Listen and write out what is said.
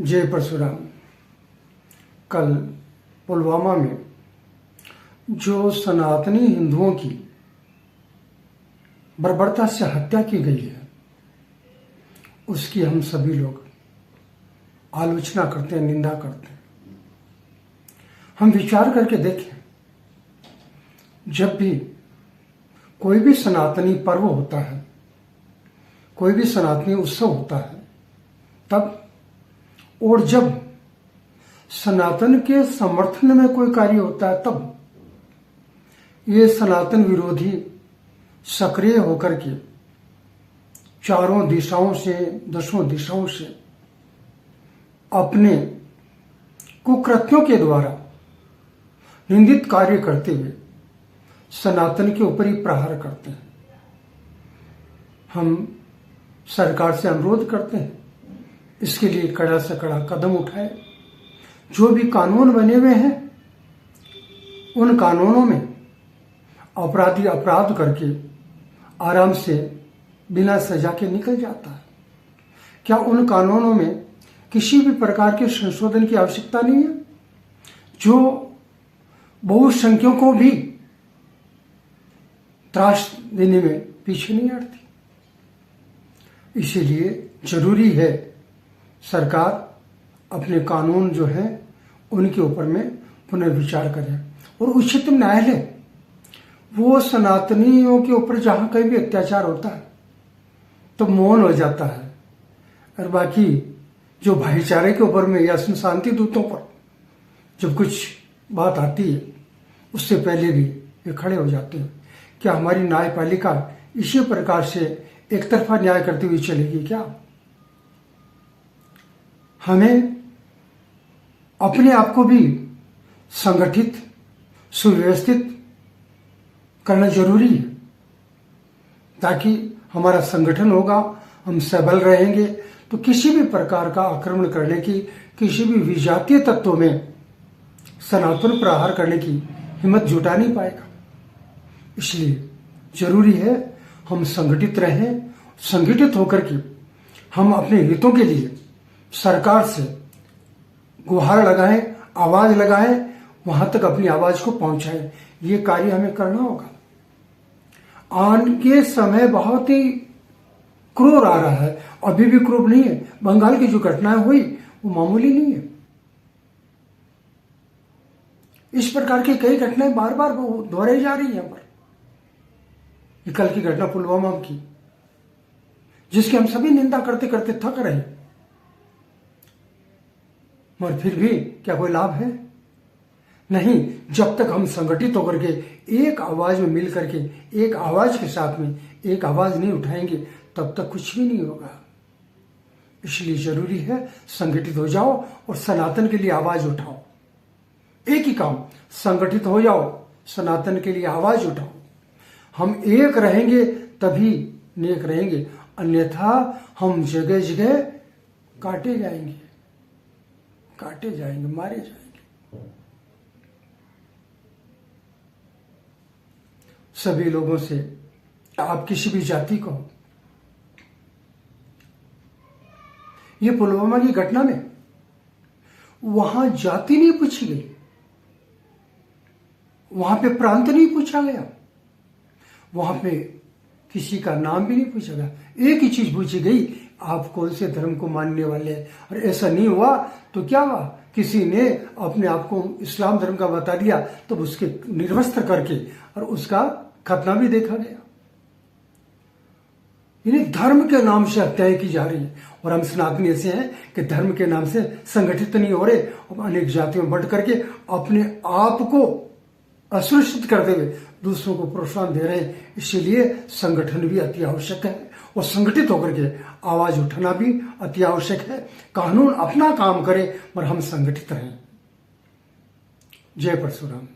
जय परशुराम। कल पुलवामा में जो सनातनी हिंदुओं की बर्बरता से हत्या की गई है, उसकी हम सभी लोग आलोचना करते हैं, निंदा करते हैं। हम विचार करके देखें, जब भी कोई भी सनातनी पर्व होता है, कोई भी सनातनी उत्सव होता है, तब और जब सनातन के समर्थन में कोई कार्य होता है, तब ये सनातन विरोधी सक्रिय होकर के चारों दिशाओं से, दसों दिशाओं से अपने कुकृत्यों के द्वारा निंदित कार्य करते हुए सनातन के ऊपर ही प्रहार करते हैं। हम सरकार से अनुरोध करते हैं, इसके लिए कड़ा से कड़ा कदम उठाए। जो भी कानून बने हुए हैं, उन कानूनों में अपराधी अपराध करके आराम से बिना सजा के निकल जाता है। क्या उन कानूनों में किसी भी प्रकार के संशोधन की आवश्यकता नहीं है, जो बहुसंख्यकों को भी त्रास देने में पीछे नहीं हटती? इसीलिए जरूरी है सरकार अपने कानून जो है उनके ऊपर में पुनर्विचार करे और उच्चतम न्यायालय वो सनातनियों के ऊपर जहां कहीं भी अत्याचार होता है तो मौन हो जाता है, और बाकी जो भाईचारे के ऊपर में या शांति दूतों पर जब कुछ बात आती है, उससे पहले भी ये खड़े हो जाते हैं। क्या हमारी न्यायपालिका इसी प्रकार से एक तरफा न्याय करती हुई चलेगी क्या? हमें अपने आप को भी संगठित, सुव्यवस्थित करना जरूरी है, ताकि हमारा संगठन होगा, हम सबल रहेंगे तो किसी भी प्रकार का आक्रमण करने की, किसी भी विजातीय तत्वों में सनातन प्रहार करने की हिम्मत जुटा नहीं पाएगा। इसलिए जरूरी है हम संगठित रहें। संगठित होकर के हम अपने हितों के लिए सरकार से गुहार लगाएं, आवाज लगाएं, वहां तक अपनी आवाज को पहुंचाएं। ये कार्य हमें करना होगा। आने समय बहुत ही क्रूर आ रहा है, अभी भी क्रूर नहीं है। बंगाल की जो घटनाएं हुई वो मामूली नहीं है। इस प्रकार की कई घटनाएं बार बार दोहराई जा रही हैं पर ये कल की घटना पुलवामा की, जिसकी हम सभी निंदा करते करते थक रहे हैं, मगर फिर भी क्या कोई लाभ है? नहीं। जब तक हम संगठित होकर के एक आवाज में मिल करके, एक आवाज के साथ में एक आवाज नहीं उठाएंगे, तब तक कुछ भी नहीं होगा। इसलिए जरूरी है संगठित हो जाओ और सनातन के लिए आवाज उठाओ। एक ही काम, संगठित हो जाओ, सनातन के लिए आवाज उठाओ। हम एक रहेंगे तभी नेक रहेंगे, अन्यथा हम जगह जगह काटे जाएंगे, मारे जाएंगे। सभी लोगों से, आप किसी भी जाति को, ये पुलवामा की घटना में वहां जाति नहीं पूछी गई, वहां पे प्रांत नहीं पूछा गया, वहां पे किसी का नाम भी नहीं पूछा गया। एक ही चीज पूछी गई, आप कौन से धर्म को मानने वाले हैं। और ऐसा नहीं हुआ तो क्या हुआ, किसी ने अपने आप को इस्लाम धर्म का बता दिया, तब तो उसके निर्वस्त्र करके और उसका खतना भी देखा गया। यानी धर्म के नाम से हत्याएं की जा रही है, और हम सनातनी ऐसे हैं कि धर्म के नाम से संगठित नहीं हो रहे, अनेक जातियों में बंट करके अपने आप को असुरक्षित करते हुए दूसरों को प्रोत्साहन दे रहे हैं। इसीलिए संगठन भी अति आवश्यक है, और संगठित होकर के आवाज उठाना भी अति आवश्यक है। कानून अपना काम करे, पर हम संगठित रहें। जय परशुराम।